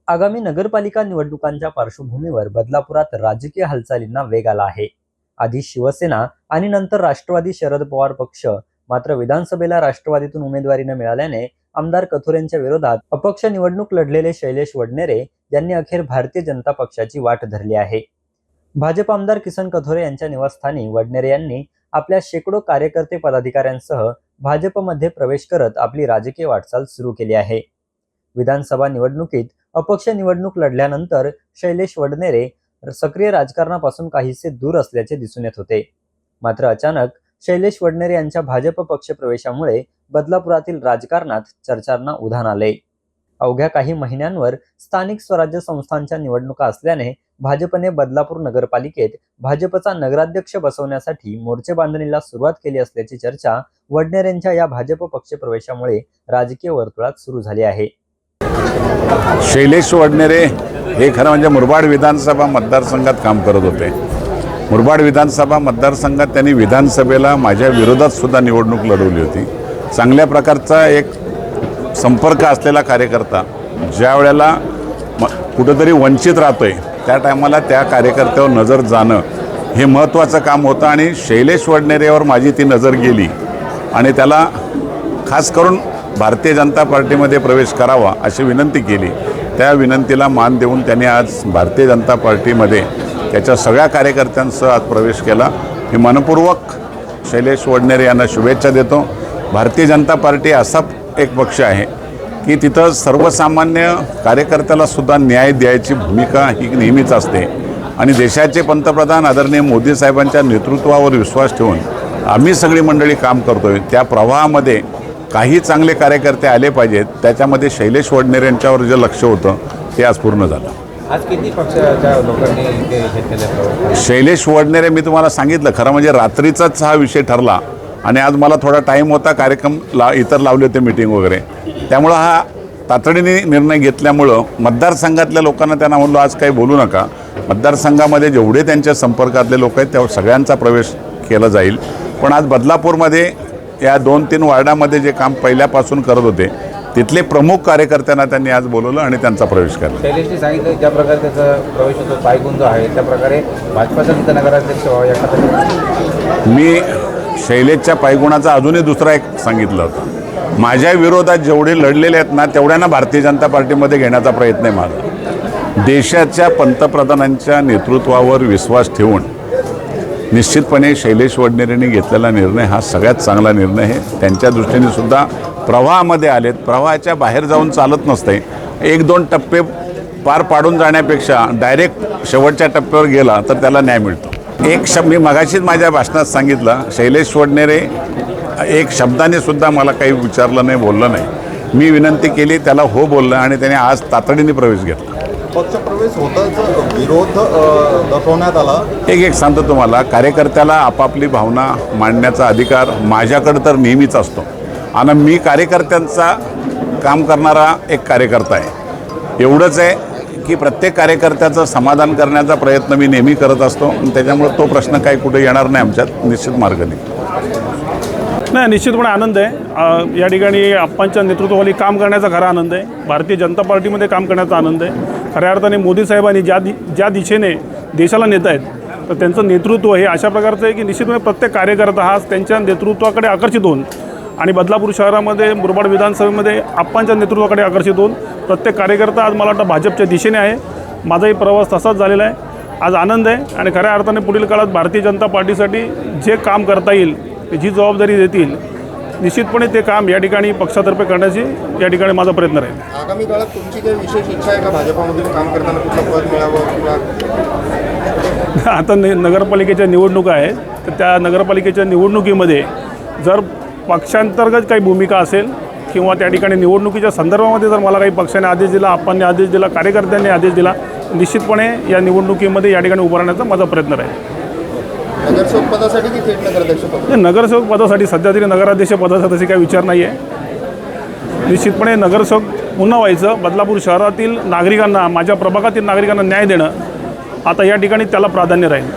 आगामी नगरपालिका निवडणुकांच्या पार्श्वभूमीवर बदलापुरात राजकीय हालचालींना वेग आला आहे। आधी शिवसेना आणि नंतर राष्ट्रवादी शरद पवार पक्ष मात्र विधानसभेला राष्ट्रवादीतून उमेदवारी न मिळाल्याने आमदार कथोरेंच्या विरोधात अपक्ष निवडणूक लढलेले शैलेश वडनेरे यांनी अखेर भारतीय जनता पक्षाची वाट धरली आहे। भाजप आमदार किसन कथोरे यांच्या निवासस्थानी वडनेरे यांनी आपल्या शेकडो कार्यकर्ते पदाधिकाऱ्यांसह भाजपमध्ये प्रवेश करत आपली राजकीय वाटचाल सुरू केली आहे। विधानसभा निवडणुकीत अपक्ष निवडणूक लढल्यानंतर शैलेश वडनेरे सक्रिय राजकारणापासून काहीसे दूर असल्याचे दिसून येत होते। मात्र अचानक शैलेश वडनेरे यांच्या भाजप पक्ष प्रवेशामुळे बदलापुरातील राजकारणात चर्चांना उधाण आले। अवघ्या काही महिन्यांवर स्थानिक स्वराज्य संस्थांच्या निवडणुका असल्याने भाजपने बदलापूर नगरपालिकेत भाजपचा नगराध्यक्ष बसवण्यासाठी मोर्चे बांधणीला सुरुवात केली असल्याची चर्चा वडनेरेंच्या या भाजप पक्ष प्रवेशामुळे राजकीय वर्तुळात सुरू झाली आहे। शैलेश वडनेरे हे खरं म्हणजे मुरबाड विधानसभा मतदारसंघात काम करत होते। मुरबाड विधानसभा मतदारसंघात त्यांनी विधानसभेला माझ्या विरोधात सुद्धा निवडणूक लढवली होती। चांगल्या प्रकारचा एक संपर्क असलेला कार्यकर्ता ज्या वेळेला कुठेतरी वंचित राहतोय त्या टायमाला त्या कार्यकर्त्यावर नजर जाणं हे महत्त्वाचं काम होतं आणि शैलेश वडनेरेवर माझी ती नजर गेली आणि त्याला खास करून भारतीय जनता पार्टीमध्ये प्रवेश करावा अशी विनंती केली। त्या विनंतीला मान देऊन त्यांनी आज भारतीय जनता पार्टीमध्ये त्याच्या सगळ्या कार्यकर्त्यांसह आज प्रवेश केला। मी मनपूर्वक शैलेश वडनेरे यांना शुभेच्छा देतो। भारतीय जनता पार्टी असा एक पक्ष आहे की तिथं सर्वसामान्य कार्यकर्त्याला सुद्धा न्याय द्यायची भूमिका ही नेहमीच असते आणि देशाचे पंतप्रधान आदरणीय मोदी साहेबांच्या नेतृत्वावर विश्वास ठेवून आम्ही सगळी मंडळी काम करतोय। त्या प्रवाहामध्ये काही चांगले कार्यकर्ते आले पाहिजेत, त्याच्यामध्ये शैलेश वडनेरे यांच्यावर जे लक्ष होतं ते आज पूर्ण झालं। आज किती पक्षाच्या लोकांनी हे केलं? शैलेश वडनेरे मी तुम्हाला सांगितलं खरं म्हणजे रात्रीचाच हा विषय ठरला आणि आज मला थोडा टाईम होता, कार्यक्रम इतर लावले होते मीटिंग वगैरे, त्यामुळं हा तातडीने निर्णय घेतल्यामुळं मतदारसंघातल्या लोकांना त्यांना म्हणलो आज काही बोलू नका, मतदारसंघामध्ये जेवढे त्यांच्या संपर्कातले लोक आहेत त्या सगळ्यांचा प्रवेश केला जाईल। पण आज बदलापूरमध्ये या 2-3 वार्डामध्ये जे काम पहिल्यापासून करत होते तिथले प्रमुख कार्यकर्त्यांना त्यांनी आज बोलवलं आणि त्यांचा प्रवेश केला। शैलेशजी सांगितलं ज्या प्रकारे त्याचा प्रवेश होतो पायगुंज आहे त्या प्रकारे भाजपाचा तिथं नगराध्यक्ष व्हावा याकडे मी शैलेशच्या पायगुणाचा अजूनही दुसरा एक सांगितलं होतं। माझ्या विरोधात जेवढे लढलेले आहेत ना तेवढ्यांना भारतीय जनता पार्टीमध्ये घेण्याचा प्रयत्न आहे माझा। देशाच्या पंतप्रधानांच्या नेतृत्वावर विश्वास ठेवून निश्चितपणे शैलेश वडनेरेंनी घेतलेला निर्णय हा सगळ्यात चांगला निर्णय आहे। त्यांच्या दृष्टीने सुद्धा प्रवाहामध्ये आलेत, प्रवाहाच्या बाहेर जाऊन चालत नसते। 1-2 टप्पे पार पाडून जाण्यापेक्षा डायरेक्ट शेवटच्या टप्प्यावर गेला तर त्याला न्याय मिळतो। एक शब्द मी मगाशीच माझ्या भाषणात सांगितलं, शैलेश वडनेरे एक शब्दाने सुद्धा मला काही विचारलं नाही, बोललं नाही। मी विनंती केली, त्याला हो बोललं आणि त्याने आज तातडीने प्रवेश घेतला। पक्षप्रवेश होताच विरोध दाखवण्यात आला। एक सांगतो तुम्हाला, कार्यकर्त्याला आपापली भावना मांडण्याचा अधिकार माझ्याकडे तर नेहमीच असतो आणि मी कार्यकर्त्यांचा काम करणारा एक कार्यकर्ता आहे। एवढंच आहे की प्रत्येक कार्यकर्त्याचं समाधान करण्याचा प्रयत्न मी नेहमी करत असतो आणि त्याच्यामुळे तो प्रश्न काही कुठे येणार नाही, आमच्यात निश्चित मार्ग नाही। निश्चितपणे आनंद आहे या ठिकाणी आप्पांच्या नेतृत्वाखाली काम करण्याचा खरा आनंद आहे। भारतीय जनता पार्टीमध्ये काम करण्याचा आनंद आहे। खऱ्या अर्थाने मोदी साहेबांनी ज्या दिशेने देशाला नेत आहेत तर त्यांचं नेतृत्व हे अशा प्रकारचं आहे की निश्चितपणे प्रत्येक कार्यकर्ता हा त्यांच्या नेतृत्वाकडे आकर्षित होऊन आणि बदलापूर शहरामध्ये मुरबाड विधानसभेमध्ये आप्पांच्या नेतृत्वाकडे आकर्षित होऊन प्रत्येक कार्यकर्ता आज मला वाटतं भाजपच्या दिशेने आहे। माझाही प्रवास तसाच झालेला आहे। आज आनंद आहे आणि खऱ्या अर्थाने पुढील काळात भारतीय जनता पार्टीसाठी जे काम करता येईल, जी जबाबदारी देतील, निश्चितपणे ते काम या ठिकाणी पक्षातर्फे करण्याची या ठिकाणी माझा प्रयत्न राहील। आगामी काळात तुमची काही विशेष इच्छा आहे का भाजपामधून काम करताना कुठलं पद मिळावं किंवा आता नगरपालिकेच्या निवडणुका आहेत तर त्या नगरपालिकेच्या निवडणुकीमध्ये जर पक्षांतर्गत काही भूमिका असेल किंवा त्या ठिकाणी निवडणुकीच्या संदर्भामध्ये जर मला काही पक्षाने आदेश दिला, आप्पांनी आदेश दिला, कार्यकर्त्यांनी आदेश दिला, निश्चितपणे या निवडणुकीमध्ये या ठिकाणी उभं राहण्याचा माझा प्रयत्न राहील। नगरसेवक पदासाठी की थेट नगराध्यक्ष पद? नगरसेवक पदासाठी सध्या तरी नगराध्यक्ष पदाचा तसे काही विचार नाही आहे। निश्चितपणे नगरसेवक पुन्हा व्हायचं, बदलापूर शहरातील नागरिकांना, माझ्या प्रभागातील नागरिकांना न्याय देणं आता या ठिकाणी त्याला प्राधान्य राहील।